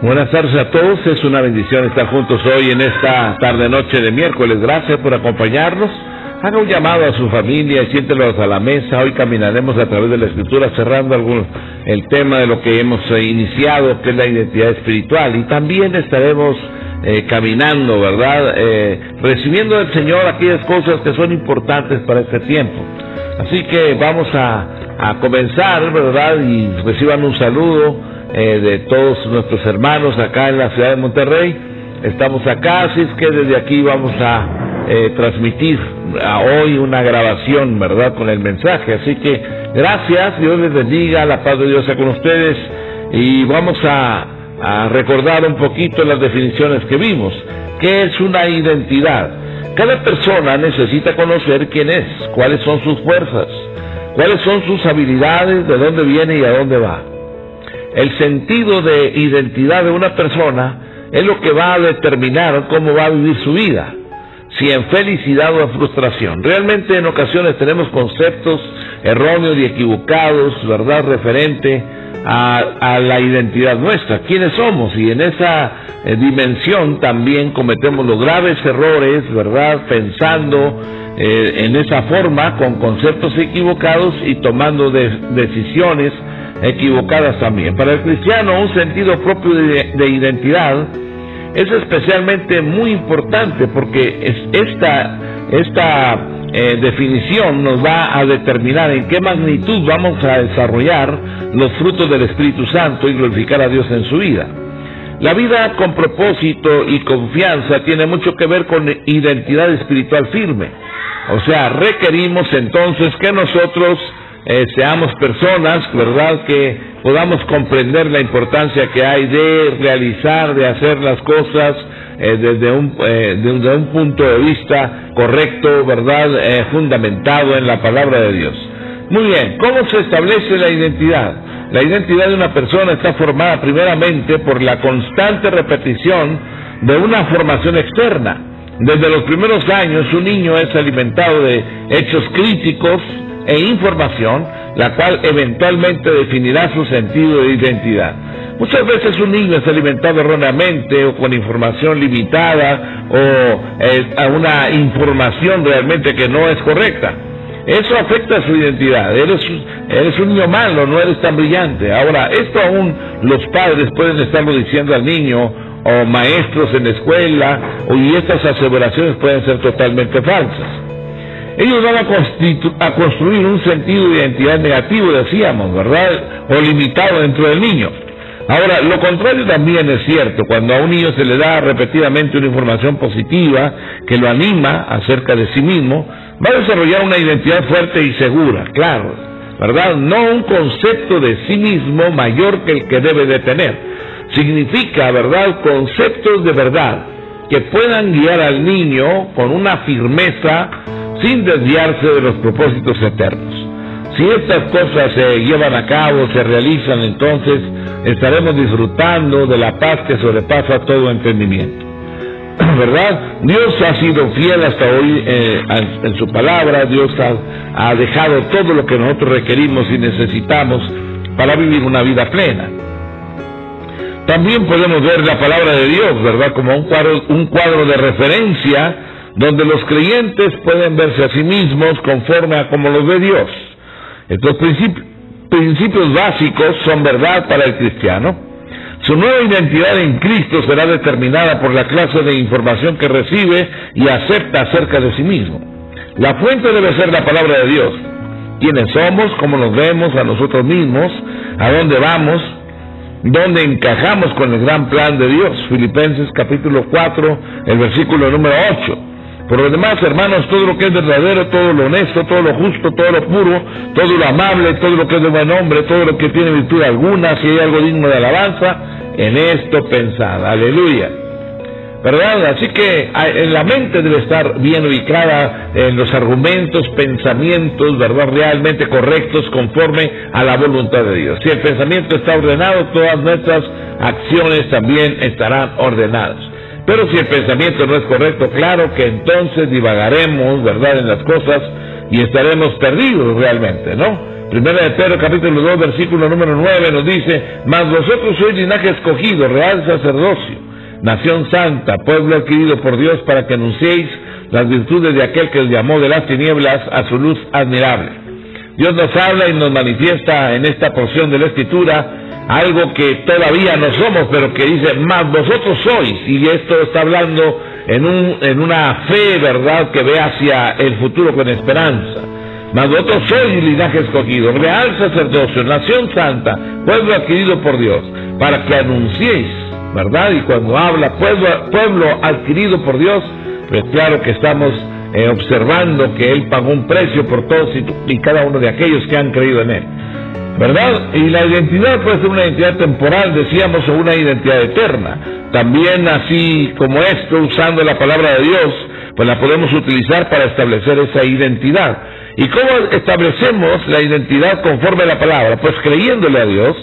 Buenas tardes a todos, es una bendición estar juntos hoy en esta tarde-noche de miércoles. Gracias por acompañarnos. Haga un llamado a su familia y siéntelos a la mesa. Hoy caminaremos a través de la Escritura cerrando el tema de lo que hemos iniciado, que es la identidad espiritual. Y también estaremos caminando, ¿verdad? Recibiendo del Señor aquellas cosas que son importantes para este tiempo. Así que vamos a comenzar, ¿verdad? Y reciban un saludo de todos nuestros hermanos acá en la ciudad de Monterrey. Estamos acá, así es que desde aquí vamos a transmitir hoy una grabación, ¿verdad?, con el mensaje. Así que gracias, Dios les bendiga, la paz de Dios sea con ustedes. Y vamos a recordar un poquito las definiciones que vimos. ¿Qué es una identidad? Cada persona necesita conocer quién es, cuáles son sus fuerzas, cuáles son sus habilidades, de dónde viene y a dónde va. El sentido de identidad de una persona es lo que va a determinar cómo va a vivir su vida, si en felicidad o en frustración. Realmente en ocasiones tenemos conceptos erróneos y equivocados, ¿verdad?, referente a la identidad nuestra, quiénes somos, y en esa dimensión también cometemos los graves errores, ¿verdad?, pensando en esa forma, con conceptos equivocados y tomando decisiones equivocadas también. Para el cristiano, un sentido propio de identidad es especialmente muy importante, porque esta definición nos va a determinar en qué magnitud vamos a desarrollar los frutos del Espíritu Santo y glorificar a Dios en su vida. La vida con propósito y confianza tiene mucho que ver con identidad espiritual firme. O sea, requerimos entonces que nosotros seamos personas, ¿verdad?, que podamos comprender la importancia que hay de realizar, de hacer las cosas desde un punto de vista correcto, ¿verdad?, fundamentado en la palabra de Dios. Muy bien, ¿cómo se establece la identidad? La identidad de una persona está formada primeramente por la constante repetición de una formación externa. Desde los primeros años, un niño es alimentado de hechos críticos e información, la cual eventualmente definirá su sentido de identidad. Muchas veces un niño es alimentado erróneamente o con información limitada o a una información realmente que no es correcta. Eso afecta a su identidad. Eres un niño malo, no eres tan brillante. Ahora, esto aún los padres pueden estarlo diciendo al niño, o maestros en la escuela, y estas aseveraciones pueden ser totalmente falsas. Ellos van a construir un sentido de identidad negativo, decíamos, ¿verdad?, o limitado dentro del niño. Ahora, lo contrario también es cierto. Cuando a un niño se le da repetidamente una información positiva que lo anima acerca de sí mismo, va a desarrollar una identidad fuerte y segura, claro, ¿verdad? No un concepto de sí mismo mayor que el que debe de tener. Significa, ¿verdad?, conceptos de verdad que puedan guiar al niño con una firmeza sin desviarse de los propósitos eternos. Si estas cosas se llevan a cabo, se realizan, entonces estaremos disfrutando de la paz que sobrepasa todo entendimiento, ¿verdad? Dios ha sido fiel hasta hoy en su palabra. Dios ha dejado todo lo que nosotros requerimos y necesitamos para vivir una vida plena. También podemos ver la palabra de Dios, ¿verdad?, como un cuadro de referencia donde los creyentes pueden verse a sí mismos conforme a como los ve Dios. Estos principios básicos son verdad para el cristiano. Su nueva identidad en Cristo será determinada por la clase de información que recibe y acepta acerca de sí mismo. La fuente debe ser la palabra de Dios. ¿Quiénes somos? ¿Cómo nos vemos a nosotros mismos? ¿A dónde vamos? ¿Dónde encajamos con el gran plan de Dios? Filipenses capítulo 4, el versículo número 8. Por lo demás, hermanos, todo lo que es verdadero, todo lo honesto, todo lo justo, todo lo puro, todo lo amable, todo lo que es de buen nombre, todo lo que tiene virtud alguna, si hay algo digno de alabanza, en esto pensad. Aleluya. ¿Verdad? Así que en la mente debe estar bien ubicada en los argumentos, pensamientos, ¿verdad?, realmente correctos conforme a la voluntad de Dios. Si el pensamiento está ordenado, todas nuestras acciones también estarán ordenadas. Pero si el pensamiento no es correcto, claro que entonces divagaremos, ¿verdad?, en las cosas y estaremos perdidos realmente, ¿no? Primera de Pedro, capítulo 2, versículo número 9, nos dice: mas vosotros sois linaje escogido, real sacerdocio, nación santa, pueblo adquirido por Dios, para que anunciéis las virtudes de aquel que os llamó de las tinieblas a su luz admirable. Dios nos habla y nos manifiesta en esta porción de la Escritura algo que todavía no somos, pero que dice: mas vosotros sois, y esto está hablando en una fe, ¿verdad?, que ve hacia el futuro con esperanza. Mas vosotros sois linaje escogido, real sacerdocio, nación santa, pueblo adquirido por Dios, para que anunciéis, ¿verdad? Y cuando habla pueblo adquirido por Dios, pues claro que estamos observando que Él pagó un precio por todos y cada uno de aquellos que han creído en Él, ¿verdad? Y la identidad puede ser una identidad temporal, decíamos, o una identidad eterna. También, así como esto, usando la palabra de Dios, pues la podemos utilizar para establecer esa identidad. ¿Y cómo establecemos la identidad conforme a la palabra? Pues creyéndole a Dios.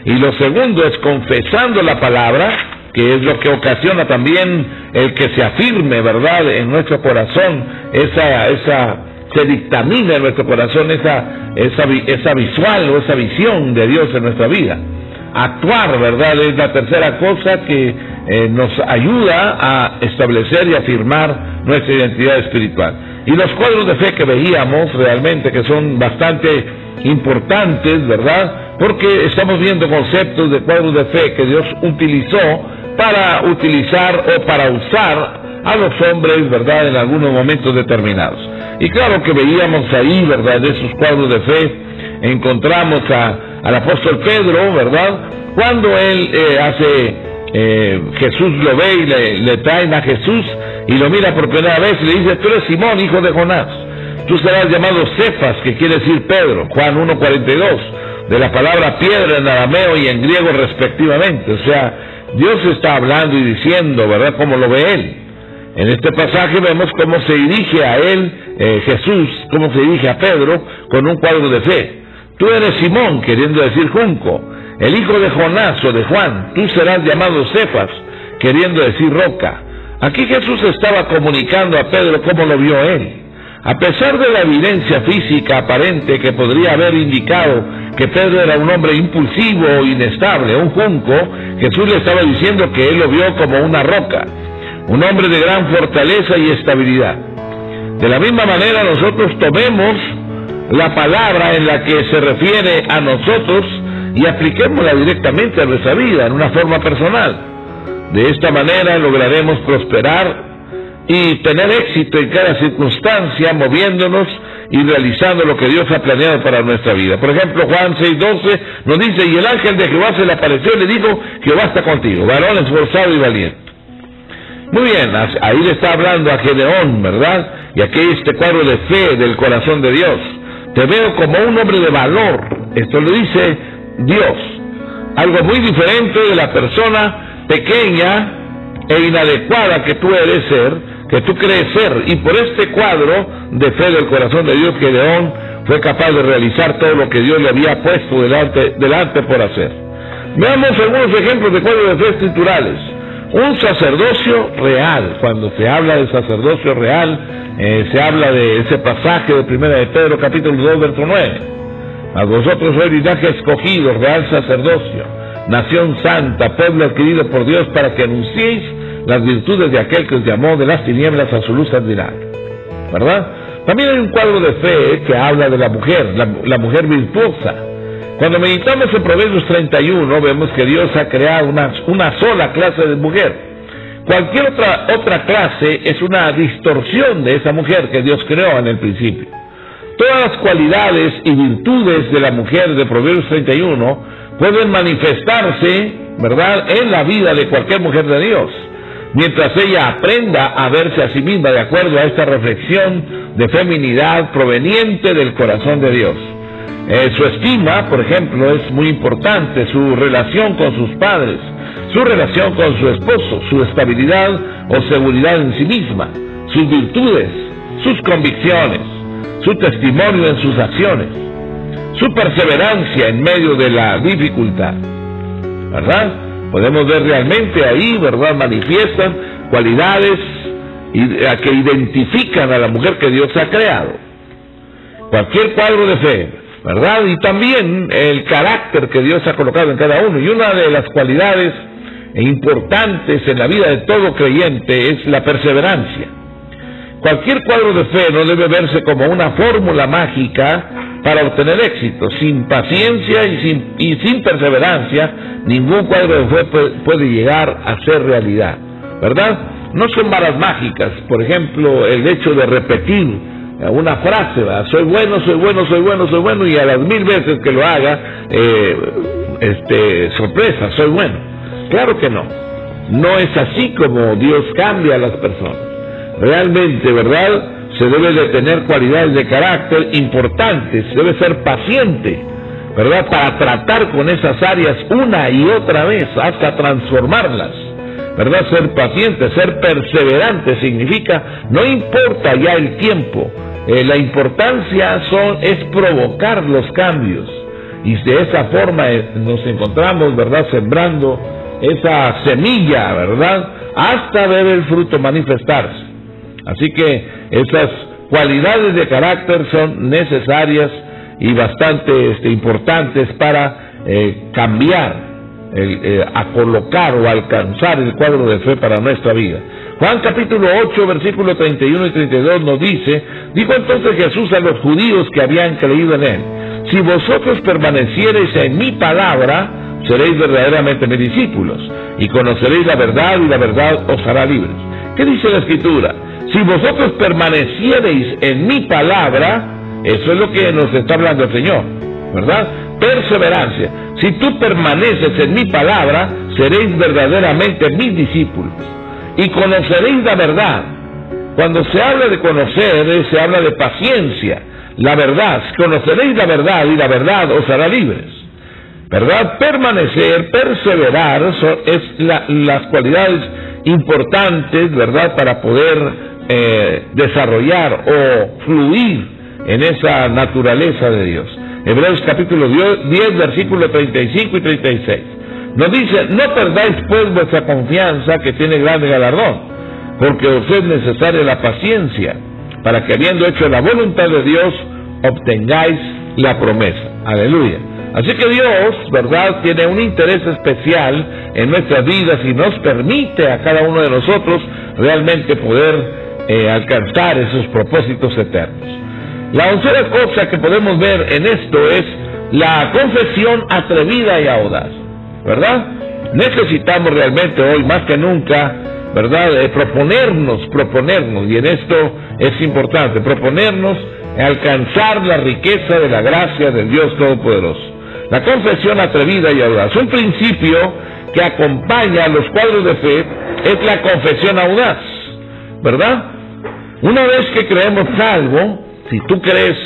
Y lo segundo es confesando la palabra, que es lo que ocasiona también el que se afirme, ¿verdad?, en nuestro corazón, se dictamina en nuestro corazón esa visual o esa visión de Dios en nuestra vida. Actuar, ¿verdad?, es la tercera cosa que nos ayuda a establecer y afirmar nuestra identidad espiritual. Y los cuadros de fe que veíamos realmente que son bastante importantes, ¿verdad?, porque estamos viendo conceptos de cuadros de fe que Dios utilizó para utilizar o para usar a los hombres, ¿verdad?, en algunos momentos determinados. Y claro que veíamos ahí, ¿verdad?, de esos cuadros de fe, encontramos al apóstol Pedro, ¿verdad?, cuando él Jesús lo ve y le traen a Jesús y lo mira por primera vez y le dice: tú eres Simón, hijo de Jonás, tú serás llamado Cefas, que quiere decir Pedro. Juan 1:42, de la palabra piedra en arameo y en griego respectivamente. O sea, Dios está hablando y diciendo, ¿verdad?, cómo lo ve Él. En este pasaje vemos cómo se dirige a Él, Jesús, cómo se dirige a Pedro con un cuadro de fe. Tú eres Simón, queriendo decir junco, el hijo de Jonás o de Juan, tú serás llamado Cefas, queriendo decir roca. Aquí Jesús estaba comunicando a Pedro cómo lo vio Él. A pesar de la evidencia física aparente que podría haber indicado que Pedro era un hombre impulsivo o inestable, un junco, Jesús le estaba diciendo que Él lo vio como una roca, un hombre de gran fortaleza y estabilidad. De la misma manera, nosotros tomemos la palabra en la que se refiere a nosotros y apliquémosla directamente a nuestra vida, en una forma personal. De esta manera lograremos prosperar y tener éxito en cada circunstancia, moviéndonos y realizando lo que Dios ha planeado para nuestra vida. Por ejemplo, Juan 6:12 nos dice: y el ángel de Jehová se le apareció y le dijo: Jehová está contigo, varón esforzado y valiente. Muy bien, ahí le está hablando a Gedeón, ¿verdad? Y aquí este cuadro de fe del corazón de Dios. Te veo como un hombre de valor. Esto lo dice Dios. Algo muy diferente de la persona pequeña e inadecuada que tú eres ser, que tú crees ser. Y por este cuadro de fe del corazón de Dios, Gedeón fue capaz de realizar todo lo que Dios le había puesto delante por hacer. Veamos algunos ejemplos de cuadros de fe escriturales. Un sacerdocio real. Cuando se habla de sacerdocio real, se habla de ese pasaje de Primera de Pedro, capítulo 2, verso 9. A vosotros sois linaje escogido, real sacerdocio, nación santa, pueblo adquirido por Dios, para que anunciéis las virtudes de aquel que os llamó de las tinieblas a su luz admirable. ¿Verdad? También hay un cuadro de fe que habla de la mujer virtuosa. Cuando meditamos en Proverbios 31, vemos que Dios ha creado una sola clase de mujer. Cualquier otra clase es una distorsión de esa mujer que Dios creó en el principio. Todas las cualidades y virtudes de la mujer de Proverbios 31 pueden manifestarse, ¿verdad?, en la vida de cualquier mujer de Dios, mientras ella aprenda a verse a sí misma de acuerdo a esta reflexión de feminidad proveniente del corazón de Dios. Su estima, por ejemplo, es muy importante, su relación con sus padres, su relación con su esposo, su estabilidad o seguridad en sí misma, sus virtudes, sus convicciones, su testimonio en sus acciones, su perseverancia en medio de la dificultad, ¿verdad? Podemos ver realmente ahí, ¿verdad?, manifiestan cualidades que identifican a la mujer que Dios ha creado. Cualquier cuadro de fe, ¿verdad? Y también el carácter que Dios ha colocado en cada uno. Y una de las cualidades importantes en la vida de todo creyente es la perseverancia. Cualquier cuadro de fe no debe verse como una fórmula mágica para obtener éxito. Sin paciencia y sin perseverancia, ningún cuadro de fe puede llegar a ser realidad, ¿verdad? No son varas mágicas. Por ejemplo, el hecho de repetir una frase, ¿verdad? Soy bueno, soy bueno, soy bueno, soy bueno, y a las 1000 veces que lo haga, sorpresa, soy bueno. Claro que no. No es así como Dios cambia a las personas. Realmente, ¿verdad?, se debe de tener cualidades de carácter importantes, se debe ser paciente, ¿verdad?, para tratar con esas áreas una y otra vez hasta transformarlas, ¿verdad? Ser paciente, ser perseverante significa, no importa ya el tiempo, la importancia es provocar los cambios, y de esa forma nos encontramos, ¿verdad?, sembrando esa semilla, ¿verdad?, hasta ver el fruto manifestarse. Así que esas cualidades de carácter son necesarias y bastante importantes para cambiar, a colocar o alcanzar el cuadro de fe para nuestra vida. Juan capítulo 8, versículos 31 y 32 nos dice: dijo entonces Jesús a los judíos que habían creído en él: si vosotros permaneciereis en mi palabra, seréis verdaderamente mis discípulos, y conoceréis la verdad, y la verdad os hará libres. ¿Qué dice la Escritura? Si vosotros permaneciereis en mi palabra, eso es lo que nos está hablando el Señor, ¿verdad? Perseverancia. Si tú permaneces en mi palabra, seréis verdaderamente mis discípulos, y conoceréis la verdad. Cuando se habla de conocer, se habla de paciencia. La verdad, conoceréis la verdad, y la verdad os hará libres, ¿verdad? Permanecer, perseverar, las cualidades importantes, ¿verdad?, para poder desarrollar o fluir en esa naturaleza de Dios. Hebreos capítulo 10, versículos 35 y 36 nos dice: no perdáis pues vuestra confianza, que tiene grande galardón, porque os es necesaria la paciencia, para que, habiendo hecho la voluntad de Dios, obtengáis la promesa. Aleluya. Así que Dios, ¿verdad?, tiene un interés especial en nuestras vidas y nos permite a cada uno de nosotros realmente poder alcanzar esos propósitos eternos. La otra cosa que podemos ver en esto es la confesión atrevida y audaz, ¿verdad? Necesitamos realmente hoy más que nunca, ¿verdad?, proponernos, y en esto es importante, proponernos alcanzar la riqueza de la gracia del Dios Todopoderoso. La confesión atrevida y audaz. Un principio que acompaña a los cuadros de fe es la confesión audaz, ¿verdad? Una vez que creemos algo, si tú crees,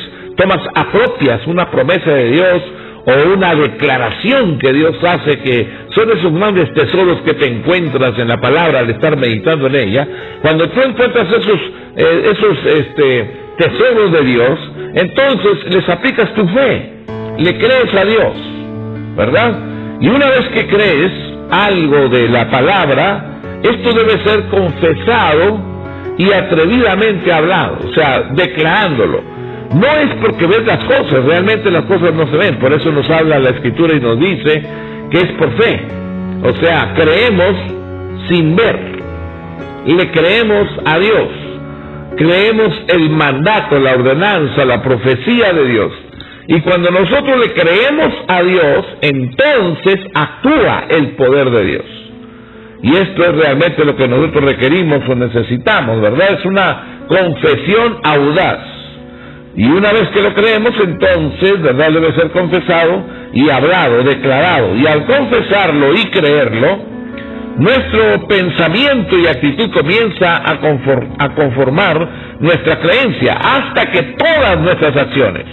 apropias una promesa de Dios o una declaración que Dios hace, que son esos grandes tesoros que te encuentras en la palabra al estar meditando en ella. Cuando tú encuentras esos tesoros de Dios, entonces les aplicas tu fe, le crees a Dios, ¿verdad? Y una vez que crees algo de la palabra, esto debe ser confesado y atrevidamente hablado, o sea, declarándolo. No es porque ves las cosas, realmente las cosas no se ven, por eso nos habla la Escritura y nos dice que es por fe. O sea, creemos sin ver, y le creemos a Dios, creemos el mandato, la ordenanza, la profecía de Dios. Y cuando nosotros le creemos a Dios, entonces actúa el poder de Dios. Y esto es realmente lo que nosotros requerimos o necesitamos, ¿verdad? Es una confesión audaz. Y una vez que lo creemos, entonces, ¿verdad?, debe ser confesado y hablado, declarado. Y al confesarlo y creerlo, nuestro pensamiento y actitud comienza a conformar nuestra creencia, hasta que todas nuestras acciones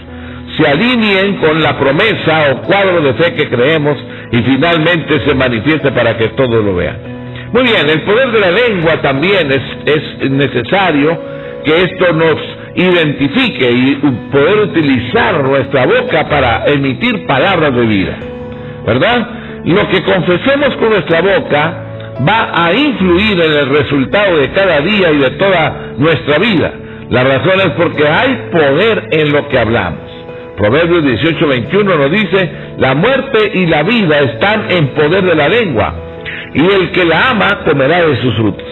se alineen con la promesa o cuadro de fe que creemos, y finalmente se manifieste para que todos lo vean. Muy bien, el poder de la lengua también es necesario que esto nos identifique y poder utilizar nuestra boca para emitir palabras de vida, ¿verdad? Lo que confesemos con nuestra boca va a influir en el resultado de cada día y de toda nuestra vida. La razón es porque hay poder en lo que hablamos. Proverbios 18:21 nos dice: la muerte y la vida están en poder de la lengua, y el que la ama comerá de sus frutos,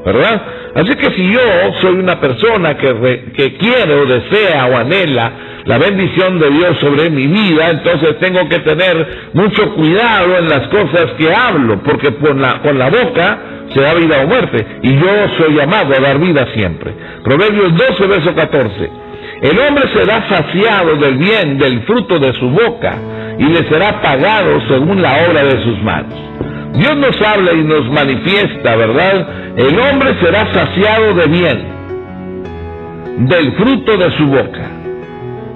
¿verdad? Así que si yo soy una persona que quiere o desea o anhela la bendición de Dios sobre mi vida, entonces tengo que tener mucho cuidado en las cosas que hablo, porque con la boca se da vida o muerte, y yo soy llamado a dar vida siempre. Proverbios 12, verso 14: el hombre será saciado del bien del fruto de su boca, y le será pagado según la obra de sus manos. Dios nos habla y nos manifiesta, ¿verdad? El hombre será saciado de bien del fruto de su boca.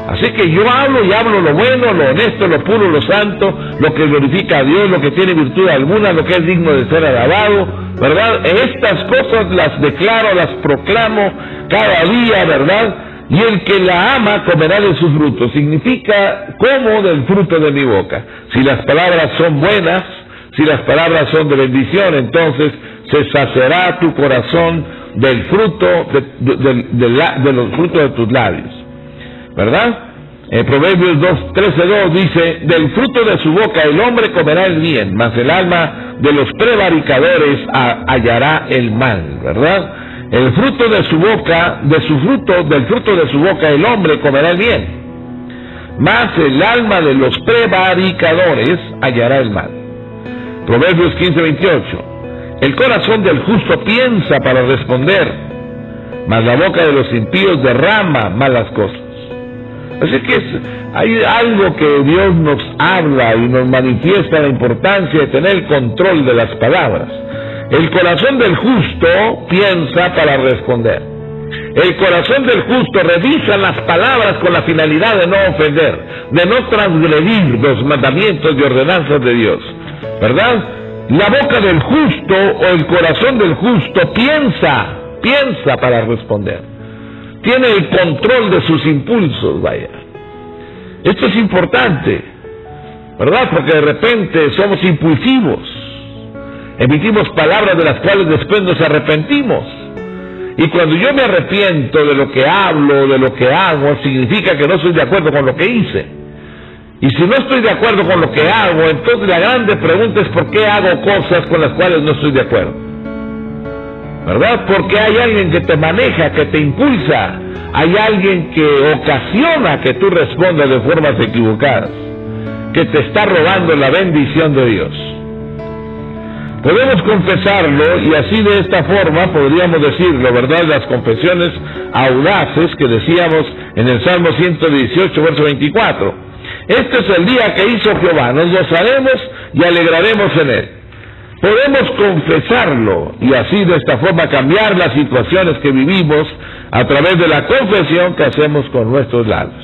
Así que yo hablo y hablo lo bueno, lo honesto, lo puro, lo santo, lo que glorifica a Dios, lo que tiene virtud alguna, lo que es digno de ser alabado, ¿verdad? Estas cosas las declaro, las proclamo cada día, ¿verdad? Y el que la ama comerá de sus frutos. Significa, como del fruto de mi boca. Si las palabras son buenas, si las palabras son de bendición, entonces se saciará tu corazón del fruto de los frutos de tus labios, ¿verdad? En Proverbios 13:2 dice: del fruto de su boca el hombre comerá el bien, mas el alma de los prevaricadores hallará el mal, ¿verdad? El fruto de su boca, del fruto de su boca el hombre comerá el bien, mas el alma de los prevaricadores hallará el mal. Proverbios 15:28: el corazón del justo piensa para responder, mas la boca de los impíos derrama malas cosas. Así que hay algo que Dios nos habla y nos manifiesta la importancia de tener el control de las palabras. El corazón del justo piensa para responder. El corazón del justo revisa las palabras con la finalidad de no ofender, de no transgredir los mandamientos y ordenanzas de Dios, ¿verdad? La boca del justo o el corazón del justo piensa para responder. Tiene el control de sus impulsos, vaya. Esto es importante, ¿verdad? Porque de repente somos impulsivos. Emitimos palabras de las cuales después nos arrepentimos. Y cuando yo me arrepiento de lo que hablo, de lo que hago, significa que no estoy de acuerdo con lo que hice. Y si no estoy de acuerdo con lo que hago, entonces la grande pregunta es: ¿por qué hago cosas con las cuales no estoy de acuerdo? ¿Verdad? Porque hay alguien que te maneja, que te impulsa. Hay alguien que ocasiona que tú respondas de formas equivocadas, que te está robando la bendición de Dios. Podemos confesarlo, y así de esta forma podríamos decirlo, ¿verdad? Las confesiones audaces que decíamos en el Salmo 118, verso 24. Este es el día que hizo Jehová, nos gozaremos y alegraremos en él. Podemos confesarlo y así de esta forma cambiar las situaciones que vivimos a través de la confesión que hacemos con nuestros labios.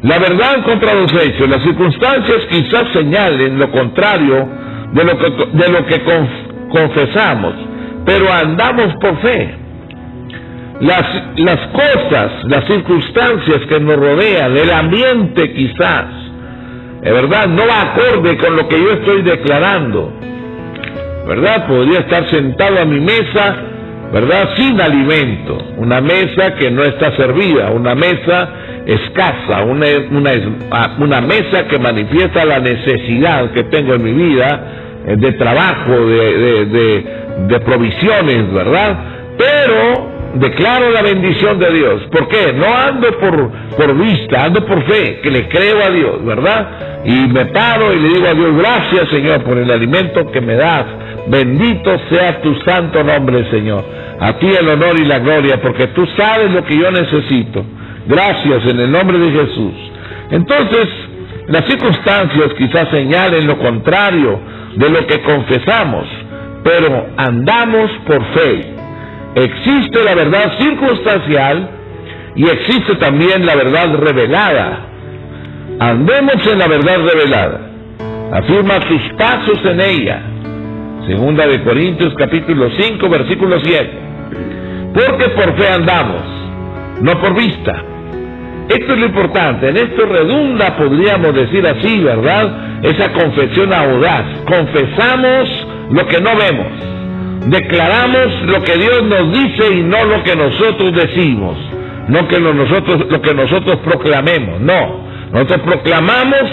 La verdad contra los hechos. Las circunstancias quizás señalen lo contrario de lo que confesamos, pero andamos por fe. Las cosas, las circunstancias que nos rodean, el ambiente quizás, ¿verdad?, no va acorde con lo que yo estoy declarando, ¿verdad? Podría estar sentado a mi mesa, ¿verdad?, sin alimento, una mesa que no está servida, una mesa escasa, una mesa que manifiesta la necesidad que tengo en mi vida, de trabajo, de provisiones, ¿verdad? Pero declaro la bendición de Dios. ¿Por qué? No ando por vista, ando por fe, que le creo a Dios, ¿verdad? Y me paro y le digo a Dios: gracias, Señor, por el alimento que me das. Bendito sea tu santo nombre, Señor. A ti el honor y la gloria, porque tú sabes lo que yo necesito. Gracias, en el nombre de Jesús. Entonces, las circunstancias quizás señalen lo contrario de lo que confesamos, pero andamos por fe. Existe la verdad circunstancial y existe también la verdad revelada. Andemos en la verdad revelada. Afirma tus pasos en ella. Segunda de Corintios capítulo 5, versículo 7. Porque por fe andamos, no por vista. Esto es lo importante. En esto redunda, podríamos decir así, ¿verdad?, esa confesión audaz. Confesamos lo que no vemos. Declaramos lo que Dios nos dice y no lo que nosotros decimos. No que lo que nosotros proclamemos, no. Nosotros proclamamos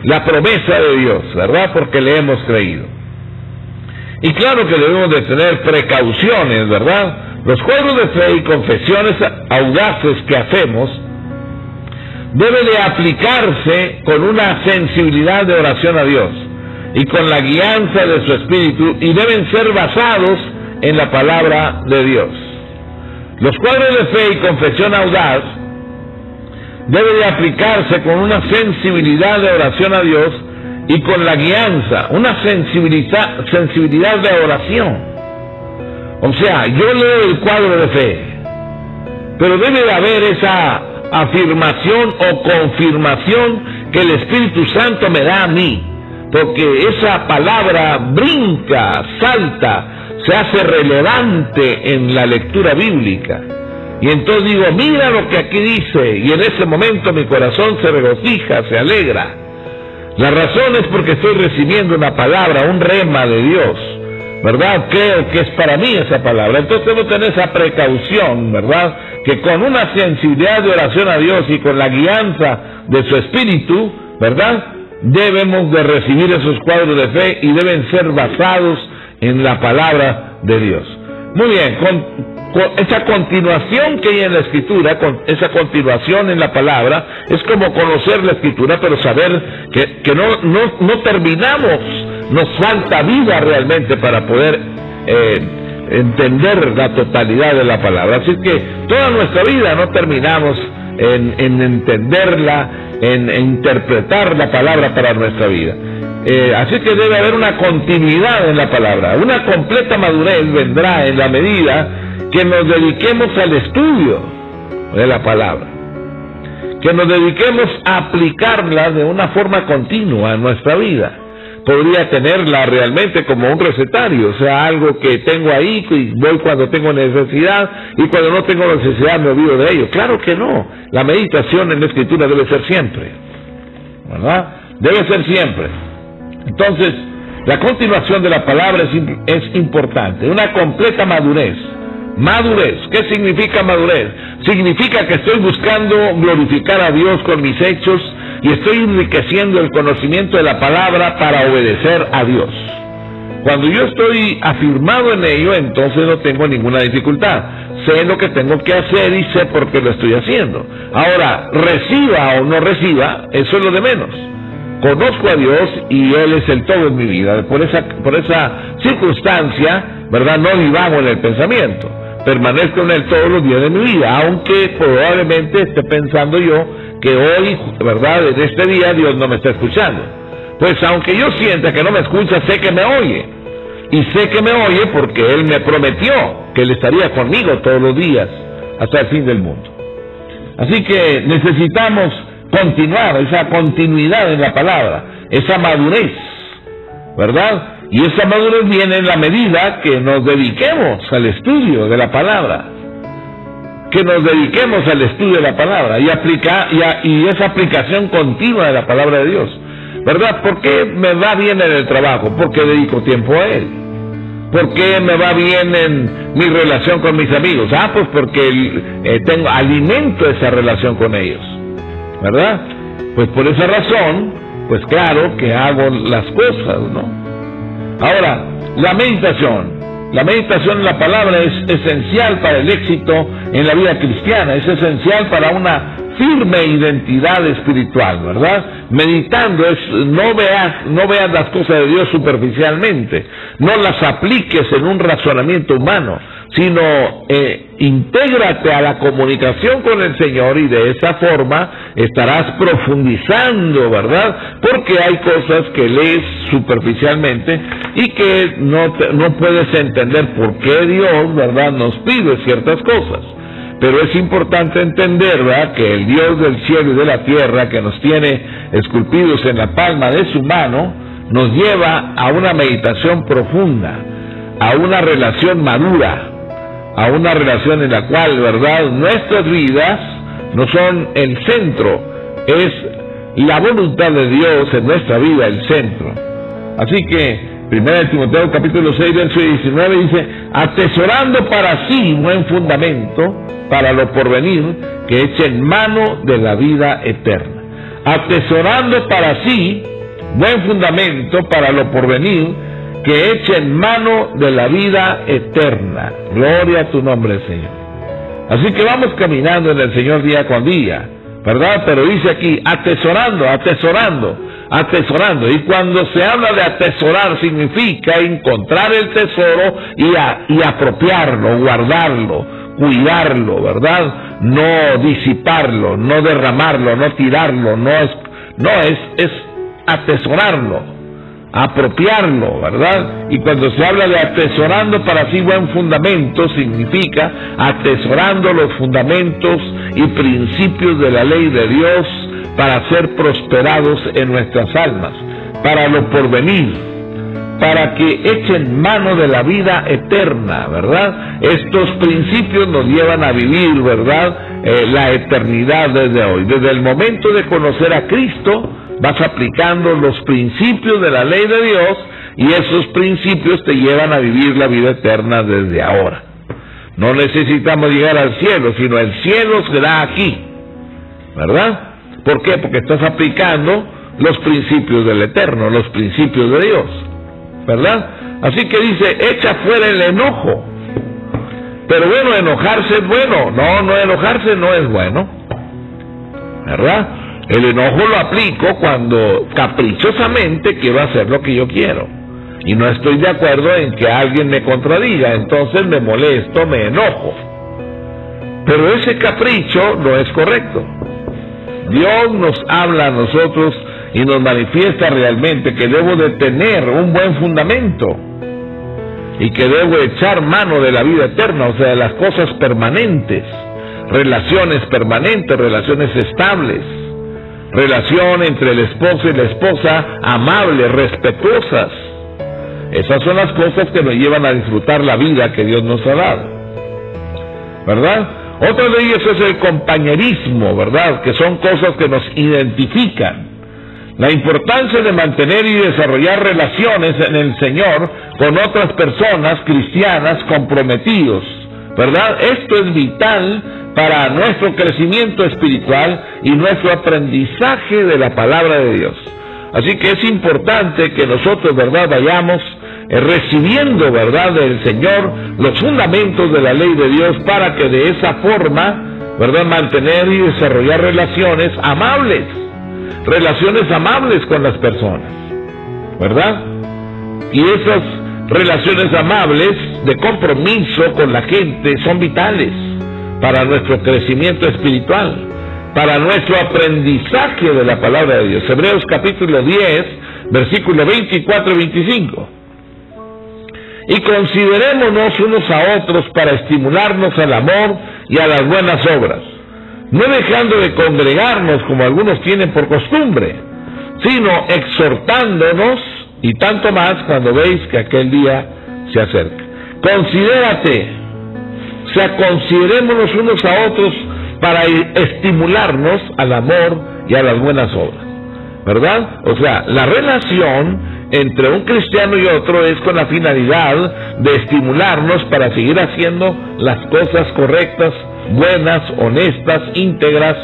la promesa de Dios, ¿verdad? Porque le hemos creído. Y claro que debemos de tener precauciones, ¿verdad? Los cuadros de fe y confesiones audaces que hacemos deben de aplicarse con una sensibilidad de oración a Dios y con la guianza de su Espíritu, y deben ser basados en la palabra de Dios. Los cuadros de fe y confesión audaz deben de aplicarse con una sensibilidad de oración a Dios y con la guianza, una sensibilidad de oración. O sea, yo leo el cuadro de fe, pero debe de haber esa afirmación o confirmación que el Espíritu Santo me da a mí, porque esa palabra brinca, salta, se hace relevante en la lectura bíblica. Y entonces digo, mira lo que aquí dice, y en ese momento mi corazón se regocija, se alegra. La razón es porque estoy recibiendo una palabra, un rema de Dios, ¿verdad? Creo que es para mí esa palabra. Entonces debo tener esa precaución, ¿verdad? Que con una sensibilidad de oración a Dios y con la guianza de su Espíritu, ¿verdad?, debemos de recibir esos cuadros de fe y deben ser basados en la palabra de Dios. Muy bien, con esa continuación que hay en la Escritura, con esa continuación en la palabra, es como conocer la Escritura, pero saber que no terminamos, nos falta vida realmente para poder entender la totalidad de la palabra. Así que toda nuestra vida no terminamos en entenderla, en interpretar la palabra para nuestra vida. Así que debe haber una continuidad en la palabra. Una completa madurez vendrá en la medida que nos dediquemos al estudio de la palabra, que nos dediquemos a aplicarla de una forma continua en nuestra vida. Podría tenerla realmente como un recetario, o sea, algo que tengo ahí y voy cuando tengo necesidad, y cuando no tengo necesidad me olvido de ello. Claro que no. La meditación en la Escritura debe ser siempre, ¿verdad? Debe ser siempre. Entonces, la continuación de la palabra es importante. Una completa madurez. Madurez. ¿Qué significa madurez? Significa que estoy buscando glorificar a Dios con mis hechos y estoy enriqueciendo el conocimiento de la palabra para obedecer a Dios. Cuando yo estoy afirmado en ello, entonces no tengo ninguna dificultad. Sé lo que tengo que hacer y sé por qué lo estoy haciendo. Ahora, reciba o no reciba, eso es lo de menos. Conozco a Dios y Él es el todo en mi vida. Por esa circunstancia, ¿verdad?, no divago en el pensamiento. Permanezco en Él todos los días de mi vida, aunque probablemente esté pensando yo que hoy, ¿verdad?, en este día Dios no me está escuchando. Pues aunque yo sienta que no me escucha, sé que me oye. Y sé que me oye porque Él me prometió que Él estaría conmigo todos los días hasta el fin del mundo. Así que necesitamos continuar, esa continuidad en la palabra, esa madurez, ¿verdad? Y esa madurez viene en la medida que nos dediquemos al estudio de la palabra, que nos dediquemos al estudio de la palabra y esa aplicación continua de la palabra de Dios, ¿verdad? ¿Por qué me va bien en el trabajo? Porque dedico tiempo a Él. ¿Por qué me va bien en mi relación con mis amigos? Pues porque alimento esa relación con ellos, ¿verdad? Pues por esa razón, pues claro que hago las cosas, ¿no? Ahora, la meditación en la palabra es esencial para el éxito en la vida cristiana, es esencial para una firme identidad espiritual, ¿verdad? Meditando no veas las cosas de Dios superficialmente, no las apliques en un razonamiento humano, sino intégrate a la comunicación con el Señor y de esa forma estarás profundizando, ¿verdad? Porque hay cosas que lees superficialmente y que no puedes entender por qué Dios, ¿verdad?, nos pide ciertas cosas. Pero es importante entender, ¿verdad?, que el Dios del cielo y de la tierra, que nos tiene esculpidos en la palma de su mano, nos lleva a una meditación profunda, a una relación madura, a una relación en la cual, ¿verdad?, nuestras vidas no son el centro, es la voluntad de Dios en nuestra vida el centro. Así que 1 Timoteo capítulo 6, verso 19 dice: atesorando para sí un buen fundamento para lo porvenir, que eche en mano de la vida eterna. atesorando para sí buen fundamento para lo porvenir, que eche en mano de la vida eterna. Gloria a tu nombre, Señor. Así que vamos caminando en el Señor día con día, ¿verdad? Pero dice aquí, atesorando, atesorando, atesorando. Y cuando se habla de atesorar, significa encontrar el tesoro y apropiarlo, guardarlo, cuidarlo, ¿verdad? No disiparlo, no derramarlo, no tirarlo, es atesorarlo, apropiarlo, ¿verdad? Y cuando se habla de atesorando para sí buen fundamento, significa atesorando los fundamentos y principios de la ley de Dios para ser prosperados en nuestras almas, para lo porvenir, para que echen mano de la vida eterna, ¿verdad? Estos principios nos llevan a vivir, ¿verdad? La eternidad desde hoy. Desde el momento de conocer a Cristo, vas aplicando los principios de la ley de Dios, y esos principios te llevan a vivir la vida eterna desde ahora. No necesitamos llegar al cielo, sino el cielo será aquí, ¿verdad? ¿Por qué? Porque estás aplicando los principios del Eterno, los principios de Dios, ¿verdad? Así que dice, echa fuera el enojo. Pero bueno, enojarse es bueno. No, enojarse no es bueno, ¿verdad? El enojo lo aplico cuando caprichosamente quiero hacer lo que yo quiero y no estoy de acuerdo en que alguien me contradiga, entonces me molesto, me enojo. Pero ese capricho no es correcto. Dios nos habla a nosotros y nos manifiesta realmente que debo de tener un buen fundamento y que debo echar mano de la vida eterna, o sea, de las cosas permanentes, relaciones permanentes, relaciones estables, relación entre el esposo y la esposa, amables, respetuosas. Esas son las cosas que nos llevan a disfrutar la vida que Dios nos ha dado, ¿verdad? Otra de ellas es el compañerismo, ¿verdad? Que son cosas que nos identifican. La importancia de mantener y desarrollar relaciones en el Señor con otras personas cristianas comprometidos, ¿verdad? Esto es vital para nuestro crecimiento espiritual y nuestro aprendizaje de la palabra de Dios. Así que es importante que nosotros, ¿verdad?, vayamos recibiendo, ¿verdad?, del Señor los fundamentos de la ley de Dios para que de esa forma, ¿verdad?, mantener y desarrollar relaciones amables con las personas, ¿verdad? Y esas relaciones amables de compromiso con la gente son vitales para nuestro crecimiento espiritual, para nuestro aprendizaje de la palabra de Dios. Hebreos capítulo 10, versículo 24 y 25. Y considerémonos unos a otros para estimularnos al amor y a las buenas obras, no dejando de congregarnos como algunos tienen por costumbre, sino exhortándonos, y tanto más cuando veis que aquel día se acerca. Considérate, o sea, considerémonos unos a otros para estimularnos al amor y a las buenas obras, ¿verdad? O sea, la relación entre un cristiano y otro es con la finalidad de estimularnos para seguir haciendo las cosas correctas, buenas, honestas, íntegras,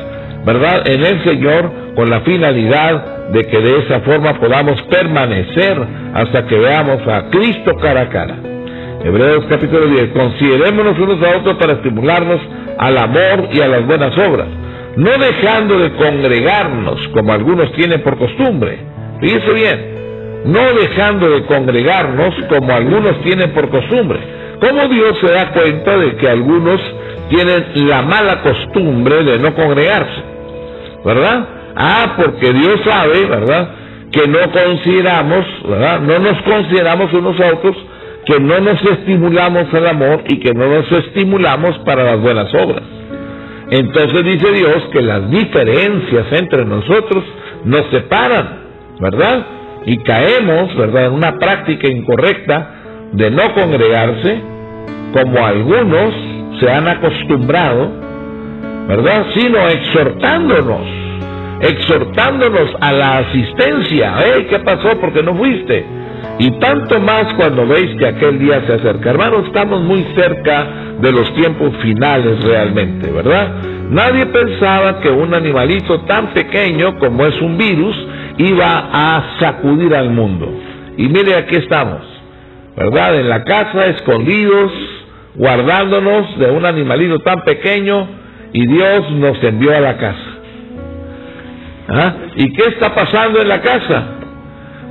¿verdad?, en el Señor, con la finalidad de que de esa forma podamos permanecer hasta que veamos a Cristo cara a cara. Hebreos capítulo 10, considerémonos unos a otros para estimularnos al amor y a las buenas obras, no dejando de congregarnos como algunos tienen por costumbre. Fíjese bien, no dejando de congregarnos como algunos tienen por costumbre. ¿Cómo Dios se da cuenta de que algunos tienen la mala costumbre de no congregarse? ¿Verdad? Porque Dios sabe, ¿verdad?, que no consideramos, ¿verdad?, no nos consideramos unos a otros, que no nos estimulamos al amor y que no nos estimulamos para las buenas obras. Entonces dice Dios que las diferencias entre nosotros nos separan, ¿verdad? Y caemos, ¿verdad?, en una práctica incorrecta de no congregarse, como algunos se han acostumbrado, ¿verdad?, sino exhortándonos a la asistencia. ¿Qué pasó? ¿Por qué no fuiste? Y tanto más cuando veis que aquel día se acerca. Hermanos, estamos muy cerca de los tiempos finales realmente, ¿verdad? Nadie pensaba que un animalito tan pequeño como es un virus iba a sacudir al mundo. Y mire, aquí estamos, ¿verdad? En la casa, escondidos, guardándonos de un animalito tan pequeño, y Dios nos envió a la casa. ¿Ah? ¿Y qué está pasando en la casa?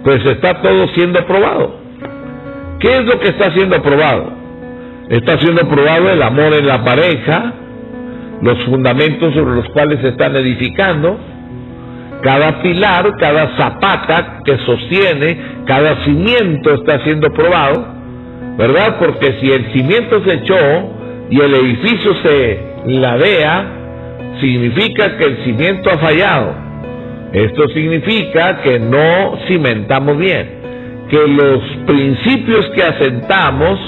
Pues está todo siendo probado. ¿Qué es lo que está siendo probado? Está siendo probado el amor en la pareja, los fundamentos sobre los cuales se están edificando, cada pilar, cada zapata que sostiene, cada cimiento está siendo probado, ¿verdad? Porque si el cimiento se echó y el edificio se ladea, significa que el cimiento ha fallado. Esto significa que no cimentamos bien, que los principios que asentamos,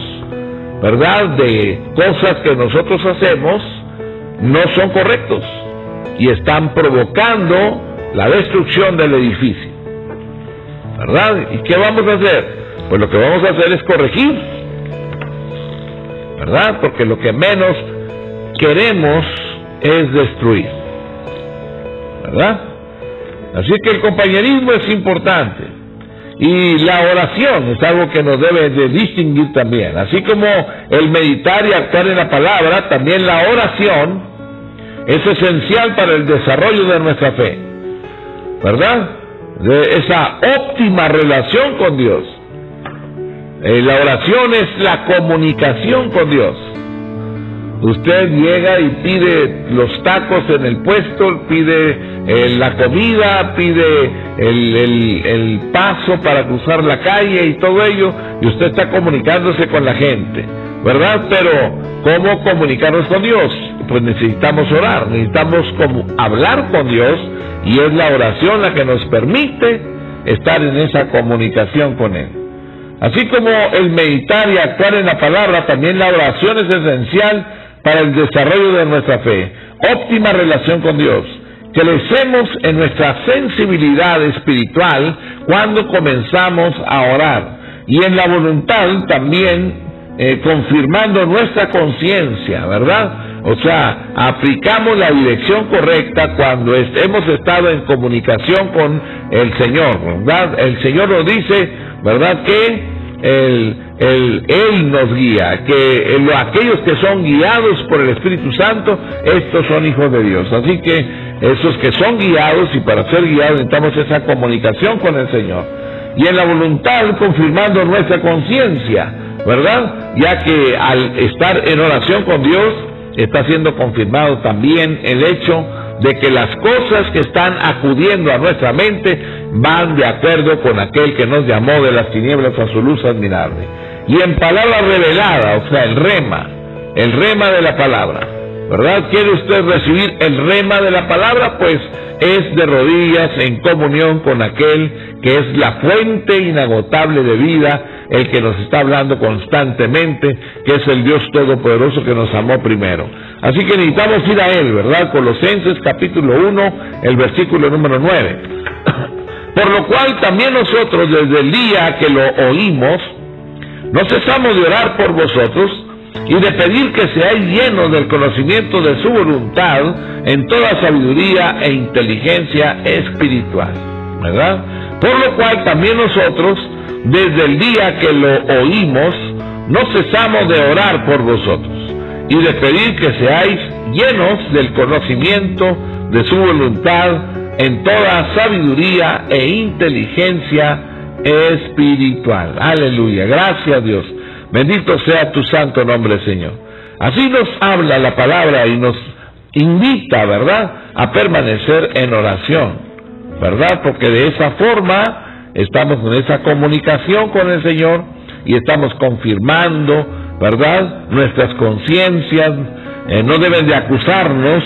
¿verdad?, de cosas que nosotros hacemos, no son correctos y están provocando la destrucción del edificio, ¿verdad? ¿Y qué vamos a hacer? Pues lo que vamos a hacer es corregir, ¿verdad? Porque lo que menos queremos es destruir, ¿verdad? Así que el compañerismo es importante. Y la oración es algo que nos debe de distinguir también. Así como el meditar y actuar en la palabra, también la oración es esencial para el desarrollo de nuestra fe, ¿verdad? De esa óptima relación con Dios. La oración es la comunicación con Dios. Usted llega y pide los tacos en el puesto, pide la comida, pide el paso para cruzar la calle y todo ello, y usted está comunicándose con la gente, ¿verdad? Pero ¿cómo comunicarnos con Dios? Pues necesitamos orar, necesitamos hablar con Dios, y es la oración la que nos permite estar en esa comunicación con Él. Así como el meditar y actuar en la palabra, también la oración es esencial para el desarrollo de nuestra fe. Óptima relación con Dios. Crecemos en nuestra sensibilidad espiritual cuando comenzamos a orar, y en la voluntad también confirmando nuestra conciencia, ¿verdad? O sea, aplicamos la dirección correcta cuando hemos estado en comunicación con el Señor, ¿verdad? El Señor nos dice, ¿verdad?, que Él nos guía, que aquellos que son guiados por el Espíritu Santo, estos son hijos de Dios. Así que esos que son guiados, y para ser guiados necesitamos esa comunicación con el Señor. Y en la voluntad, confirmando nuestra conciencia, ¿verdad? Ya que al estar en oración con Dios, está siendo confirmado también el hecho de que las cosas que están acudiendo a nuestra mente van de acuerdo con aquel que nos llamó de las tinieblas a su luz admirable. Y en palabra revelada, o sea, el rema de la palabra, ¿verdad? ¿Quiere usted recibir el rema de la palabra? Pues es de rodillas en comunión con aquel que es la fuente inagotable de vida, el que nos está hablando constantemente, que es el Dios Todopoderoso que nos amó primero. Así que necesitamos ir a Él, ¿verdad? Colosenses capítulo 1, el versículo número 9. Por lo cual también nosotros, desde el día que lo oímos, no cesamos de orar por vosotros y de pedir que seáis llenos del conocimiento de su voluntad en toda sabiduría e inteligencia espiritual, ¿verdad? Por lo cual también nosotros, desde el día que lo oímos, no cesamos de orar por vosotros y de pedir que seáis llenos del conocimiento de su voluntad en toda sabiduría e inteligencia espiritual. Aleluya, gracias a Dios. Bendito sea tu santo nombre, Señor. Así nos habla la palabra y nos invita, ¿verdad?, a permanecer en oración, ¿verdad? Porque de esa forma estamos en esa comunicación con el Señor y estamos confirmando, ¿verdad?, nuestras conciencias. No deben de acusarnos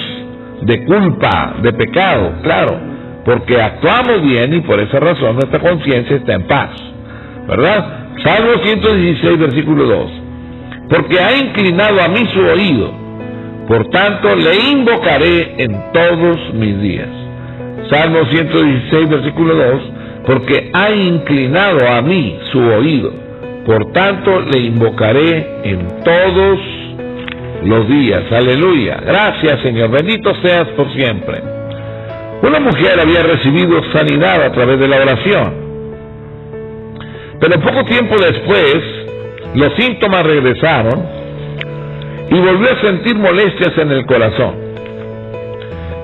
de culpa, de pecado, claro, porque actuamos bien y por esa razón nuestra conciencia está en paz, ¿verdad? Salmo 116, versículo 2. Porque ha inclinado a mí su oído, por tanto le invocaré en todos mis días. Salmo 116, versículo 2. Porque ha inclinado a mí su oído, por tanto le invocaré en todos los días. Aleluya. Gracias, Señor. Bendito seas por siempre. Una mujer había recibido sanidad a través de la oración, pero poco tiempo después los síntomas regresaron y volvió a sentir molestias en el corazón.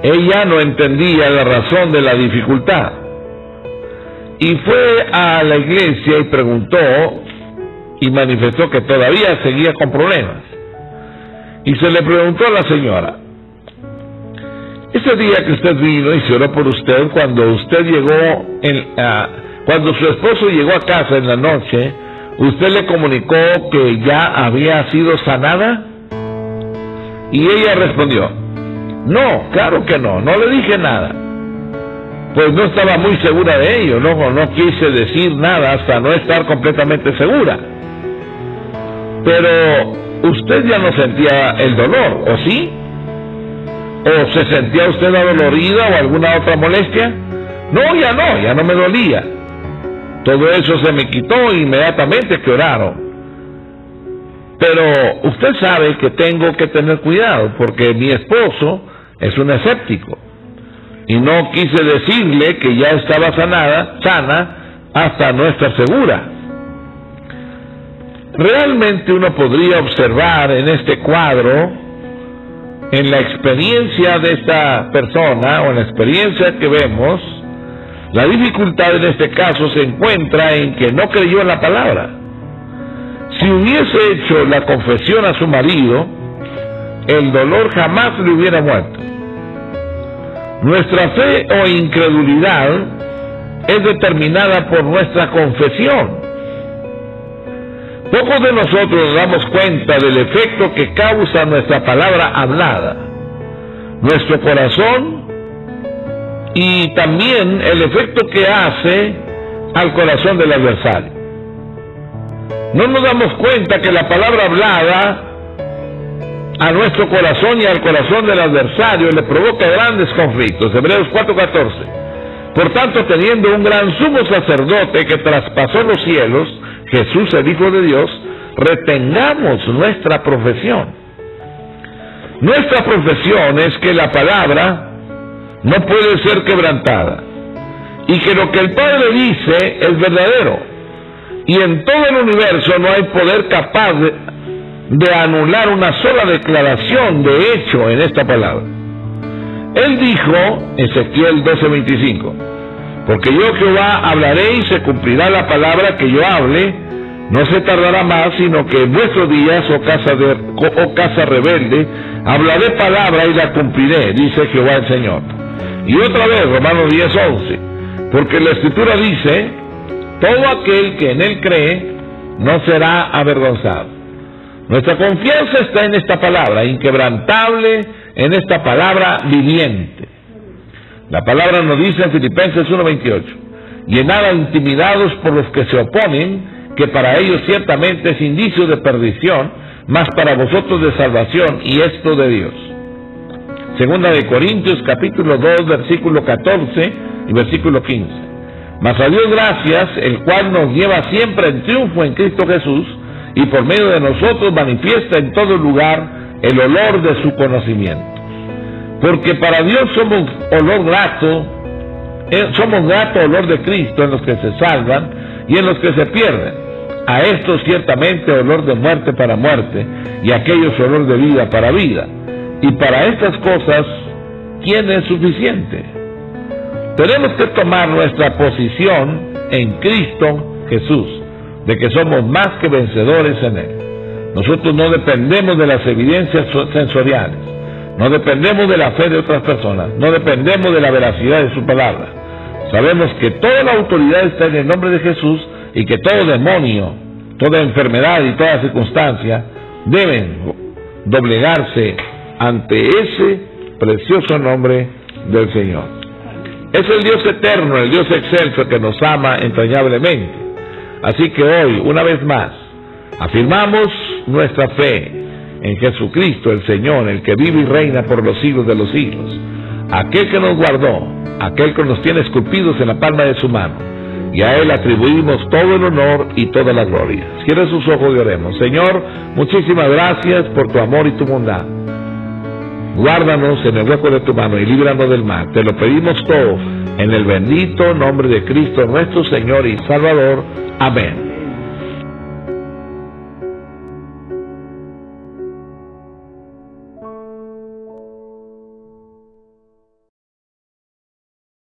Ella no entendía la razón de la dificultad y fue a la iglesia y preguntó y manifestó que todavía seguía con problemas. Y se le preguntó a la señora: ese día que usted vino y se oró por usted, cuando usted llegó, cuando su esposo llegó a casa en la noche, ¿usted le comunicó que ya había sido sanada? Y ella respondió: no, claro que no, no le dije nada. Pues no estaba muy segura de ello, no quise decir nada hasta no estar completamente segura. Pero usted ya no sentía el dolor, ¿o sí? ¿O se sentía usted adolorida o alguna otra molestia? No, ya no me dolía. Todo eso se me quitó inmediatamente que oraron. Pero usted sabe que tengo que tener cuidado porque mi esposo es un escéptico. Y no quise decirle que ya estaba sana hasta no estar segura. Realmente uno podría observar en este cuadro, en la experiencia de esta persona o en la experiencia que vemos, la dificultad en este caso se encuentra en que no creyó en la palabra. Si hubiese hecho la confesión a su marido, el dolor jamás le hubiera muerto. Nuestra fe o incredulidad es determinada por nuestra confesión. Pocos de nosotros nos damos cuenta del efecto que causa nuestra palabra hablada, nuestro corazón, y también el efecto que hace al corazón del adversario. No nos damos cuenta que la palabra hablada a nuestro corazón y al corazón del adversario le provoca grandes conflictos. Hebreos 4:14. Por tanto, teniendo un gran sumo sacerdote que traspasó los cielos, Jesús el Hijo de Dios, retengamos nuestra profesión. Nuestra profesión es que la palabra no puede ser quebrantada y que lo que el Padre dice es verdadero, y en todo el universo no hay poder capaz de anular una sola declaración de hecho en esta palabra. Él dijo, Ezequiel 12:25, porque yo Jehová hablaré y se cumplirá la palabra que yo hable, no se tardará más, sino que en vuestros días, oh casa rebelde, hablaré palabra y la cumpliré, dice Jehová el Señor. Y otra vez, Romanos 10:11, porque la Escritura dice, todo aquel que en él cree, no será avergonzado. Nuestra confianza está en esta palabra, inquebrantable, en esta palabra viviente. La palabra nos dice en Filipenses 1:28, y en nada intimidados por los que se oponen, que para ellos ciertamente es indicio de perdición, mas para vosotros de salvación, y esto de Dios. Segunda de Corintios capítulo 2, versículo 14 y versículo 15. Mas a Dios gracias, el cual nos lleva siempre en triunfo en Cristo Jesús, y por medio de nosotros manifiesta en todo lugar el olor de su conocimiento. Porque para Dios somos grato olor de Cristo en los que se salvan y en los que se pierden. A estos ciertamente olor de muerte para muerte, y a aquellos olor de vida para vida. Y para estas cosas, ¿quién es suficiente? Tenemos que tomar nuestra posición en Cristo Jesús, de que somos más que vencedores en Él. Nosotros no dependemos de las evidencias sensoriales, no dependemos de la fe de otras personas, no dependemos de la veracidad de su palabra. Sabemos que toda la autoridad está en el nombre de Jesús y que todo demonio, toda enfermedad y toda circunstancia deben doblegarse ante ese precioso nombre del Señor. Es el Dios eterno, el Dios excelso que nos ama entrañablemente. Así que hoy, una vez más, afirmamos nuestra fe en Jesucristo, el Señor, el que vive y reina por los siglos de los siglos, aquel que nos guardó, aquel que nos tiene esculpidos en la palma de su mano, y a Él atribuimos todo el honor y toda la gloria. Cierre sus ojos y oremos. Señor, muchísimas gracias por tu amor y tu bondad. Guárdanos en el hueco de tu mano y líbranos del mal. Te lo pedimos todo en el bendito nombre de Cristo, nuestro Señor y Salvador. Amén.